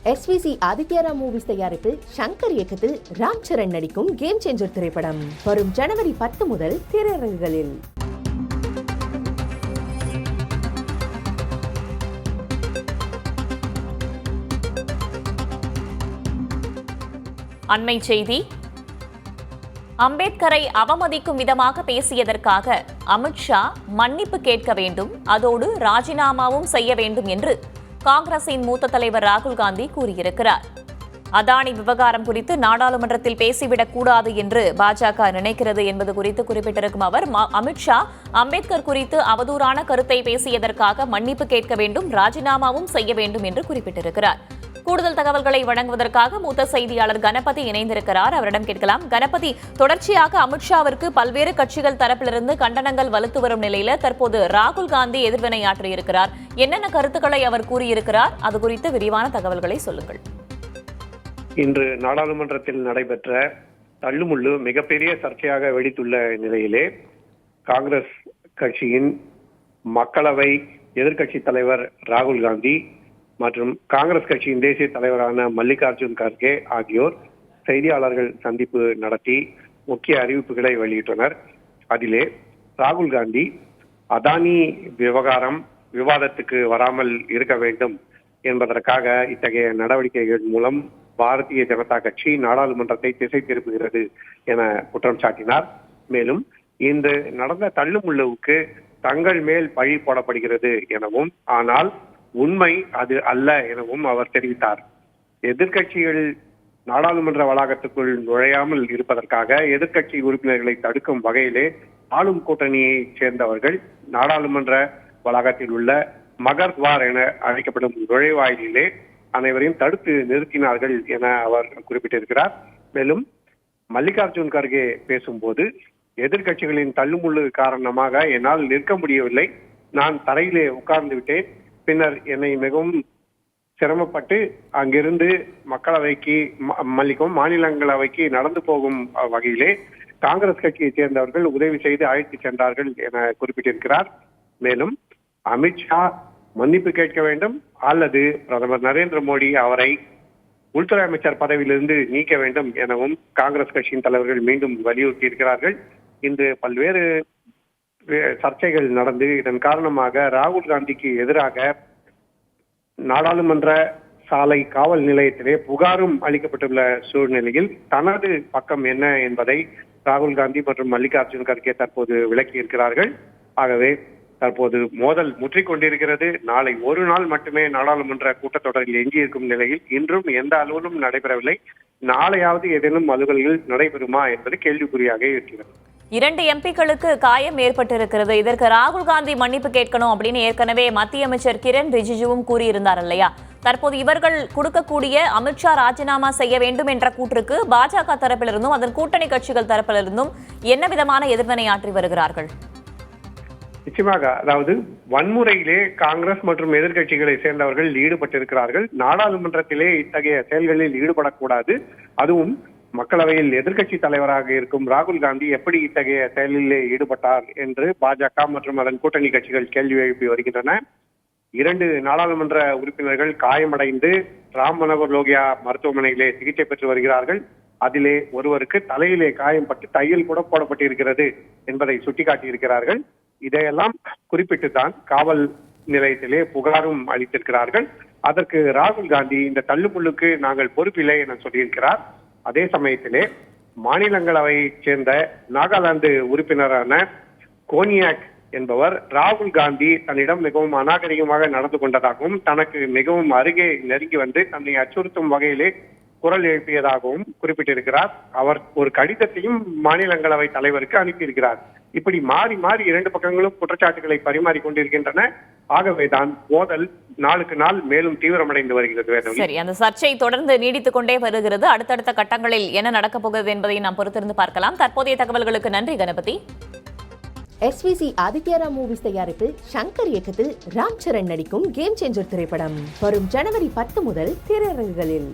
SVC ஆதித்யரா movies தயாரிப்பில் ஷங்கர் இயக்கத்தில் ராம் சரண் நடிக்கும் கேம் சேஞ்சர் திரைப்படம் வரும் ஜனவரி 10 முதல் திரையரங்குகளில். அண்மை செய்தி. அம்பேத்கரை அவமதிக்கும் விதமாக பேசியதற்காக அமித்ஷா மன்னிப்பு கேட்க வேண்டும், அதோடு ராஜினாமாவும் செய்ய வேண்டும் என்று காங்கிரசின் மூத்த தலைவர் ராகுல் காந்தி கூறியிருக்கிறார். அதானி விவகாரம் குறித்து நாடாளுமன்றத்தில் பேசிவிடக் கூடாது என்று பாஜக நினைக்கிறது என்பது குறித்து குறிப்பிட்டிருக்கும் அவர், அமித்ஷா அம்பேத்கர் குறித்து அவதூறான கருத்தை பேசியதற்காக மன்னிப்பு கேட்க வேண்டும், ராஜினாமாவும் செய்ய வேண்டும் என்று குறிப்பிட்டிருக்கிறார். கூடுதல் தகவல்களை வழங்குவதற்காக மூத்த செய்தியாளர் கணபதி இணைந்திருக்கிறார். அவரிடம் கேட்கலாம். கணபதி, தொடர்ச்சியாக அமித்ஷாவிற்கு பல்வேறு கட்சிகள் தரப்பிலிருந்து கண்டனங்கள் வலுத்து வரும் நிலையில தற்போது ராகுல் காந்தி எதிர்வினையாற்றியிருக்கிறார். என்னென்ன கருத்துக்களை அவர் கூறியிருக்கிறார்? அது குறித்து விரிவான தகவல்களை சொல்லுங்கள். இன்று நாடாளுமன்றத்தில் நடைபெற்ற தள்ளுமுள்ளு மிகப்பெரிய சர்ச்சையாக வெடித்துள்ள நிலையிலே காங்கிரஸ் கட்சியின் மக்களவை எதிர்க்கட்சி தலைவர் ராகுல் காந்தி மற்றும் காங்கிரஸ் கட்சியின் தேசிய தலைவரான மல்லிகார்ஜுன் கார்கே ஆகியோர் செய்தியாளர்கள் சந்திப்பு நடத்தி முக்கிய அறிவிப்புகளை வெளியிட்டனர். அதிலே ராகுல் காந்தி அதானி விவகாரம் விவாதத்துக்கு வராமல் இருக்க வேண்டும் என்பதற்காக இத்தகைய நடவடிக்கைகள் மூலம் பாரதிய ஜனதா கட்சி நாடாளுமன்றத்தை திசை திருப்புகிறது என குற்றம் சாட்டினார். மேலும் இந்த நடந்த தள்ளுமுள்ளுவுக்கு தங்கள் மேல் பழி போடப்படுகிறது எனவும், ஆனால் உண்மை அது அல்ல எனவும் அவர் தெரிவித்தார். எதிர்கட்சிகள் நாடாளுமன்ற வளாகத்துக்குள் நுழையாமல் இருப்பதற்காக எதிர்கட்சி உறுப்பினர்களை தடுக்கும் வகையிலே ஆளும் கூட்டணியை சேர்ந்தவர்கள் நாடாளுமன்ற வளாகத்தில் உள்ள மகர்த்வார் என அழைக்கப்படும் நுழைவாயிலே அனைவரையும் தடுத்து நிறுத்தினார்கள் என அவர் குறிப்பிட்டிருக்கிறார். மேலும் மல்லிகார்ஜுன் கார்கே பேசும்போது, எதிர்கட்சிகளின் தள்ளுமுள்ளு காரணமாக என்னால் நிற்க முடியவில்லை, நான் தரையிலே உட்கார்ந்து விட்டேன், பின்னர் என்னை மிகவும் சிரமப்பட்டு அங்கிருந்து மக்களவைக்கு மாநிலங்களவைக்கு நடந்து போகும் வகையிலே காங்கிரஸ் கட்சியை சேர்ந்தவர்கள் உதவி செய்து அழைத்து சென்றார்கள் என குறிப்பிட்டிருக்கிறார். மேலும் அமித்ஷா மன்னிப்பு கேட்க வேண்டும் அல்லது பிரதமர் நரேந்திர மோடி அவரை உள்துறை அமைச்சர் பதவியிலிருந்து நீக்க வேண்டும் எனவும் காங்கிரஸ் கட்சியின் தலைவர்கள் மீண்டும் வலியுறுத்தி இருக்கிறார்கள். இன்று பல்வேறு சர்ச்சைகள் நடந்து இதன் காரணமாக ராகுல் காந்திக்கு எதிராக நாடாளுமன்ற சாலை காவல் நிலையத்திலே புகாரும் அளிக்கப்பட்டுள்ள சூழ்நிலையில் தனது பக்கம் என்ன என்பதை ராகுல் காந்தி மற்றும் மல்லிகார்ஜுன் கார்கே தற்போது விளக்கி இருக்கிறார்கள். ஆகவே தற்போது மோதல் முற்றிக்கொண்டிருக்கிறது. நாளை ஒரு நாள் மட்டுமே நாடாளுமன்ற கூட்டத்தொடரில் எஞ்சியிருக்கும் நிலையில் இன்றும் எந்த அலுவலும் நடைபெறவில்லை. நாளையாவது ஏதேனும் அலுவல்கள் நடைபெறுமா என்பது கேள்விக்குறியாக இருக்கிறது. 2 எம்பிக்களுக்கு காயம் ஏற்பட்டிருக்கிறது. இதற்கு ராகுல் காந்தி மன்னிப்பு கேட்கணும் அப்படின்னு ஏற்கனவே மத்திய அமைச்சர் கிரண் ரிஜிஜுவும் கூறியிருந்தார் இல்லையா? தற்போது இவர்கள் கொடுக்கக்கூடிய அமித்ஷா ராஜினாமா செய்ய வேண்டும் என்ற கூற்றுக்கு பாஜக தரப்பிலிருந்தும் அதன் கூட்டணி கட்சிகள் தரப்பிலிருந்தும் என்ன விதமான எதிர்வினையாற்றி வருகிறார்கள்? நிச்சயமாக, அதாவது வன்முறையிலே காங்கிரஸ் மற்றும் எதிர்கட்சிகளை சேர்ந்தவர்கள் ஈடுபட்டிருக்கிறார்கள். நாடாளுமன்றத்திலே இத்தகைய செயல்களில் ஈடுபடக்கூடாது. அதுவும் மக்களவையில் எதிர்க்கட்சி தலைவராக இருக்கும் ராகுல் காந்தி எப்படி இத்தகைய செயலிலே ஈடுபட்டார் என்று பாஜக மற்றும் அதன் கூட்டணி கட்சிகள் கேள்வி எழுப்பி வருகின்றன. 2 நாடாளுமன்ற உறுப்பினர்கள் காயமடைந்து ராம் மனோகர் லோகியா மருத்துவமனையிலே சிகிச்சை பெற்று வருகிறார்கள். அதிலே ஒருவருக்கு தலையிலே காயம்பட்டு தையல் கூட போடப்பட்டிருக்கிறது என்பதை சுட்டிக்காட்டியிருக்கிறார்கள். இதையெல்லாம் குறிப்பிட்டுத்தான் காவல் நிலையத்திலே புகாரும் அளித்திருக்கிறார்கள். அதற்கு ராகுல் காந்தி இந்த தள்ளுமுள்ளுக்கு நாங்கள் பொறுப்பில்லை என சொல்லியிருக்கிறார். அதே சமயத்திலே மாநிலங்களவையை சேர்ந்த நாகாலாந்து உறுப்பினரான கோனியாக் என்பவர் ராகுல் காந்தி தன்னிடம் மிகவும் அநாகரிகமாக நடந்து கொண்டதாகவும் தனக்கு மிகவும் அருகே நெருங்கி வந்து தன்னை அச்சுறுத்தும் வகையிலே குரல் எழுப்பியதாகவும் குறிப்பிட்டிருக்கிறார். அவர் ஒரு கடிதத்தையும் மாநிலங்களவை தலைவருக்கு அனுப்பியிருக்கிறார். இப்படி மாறி மாறி 2 பக்கங்களும் குற்றச்சாட்டுகளை பரிமாறிக் கொண்டிருக்கின்றன. ஆகவேதான் மோதல் நாளுக்கு நாள் மேலும் தீவிரமடைந்து வருகிறது. சரி, அந்த சர்ச்சை தொடர்ந்து நீடித்துக் கொண்டே வருகிறது. அடுத்தடுத்த கட்டங்களில் என்ன நடக்கப் போகிறது என்பதை நாம் பொறுத்திருந்து பார்க்கலாம். தற்போதைய தகவல்களுக்கு நன்றி கணபதி. SVC ஆதித்யரா மூவிஸ் தயாரிப்பில் ஷங்கர் இயக்கத்தில் ராம் சரண் நடிக்கும் கேம் சேஞ்சர் திரைப்படம் வரும் ஜனவரி 10 முதல் திரையரங்குகளில்.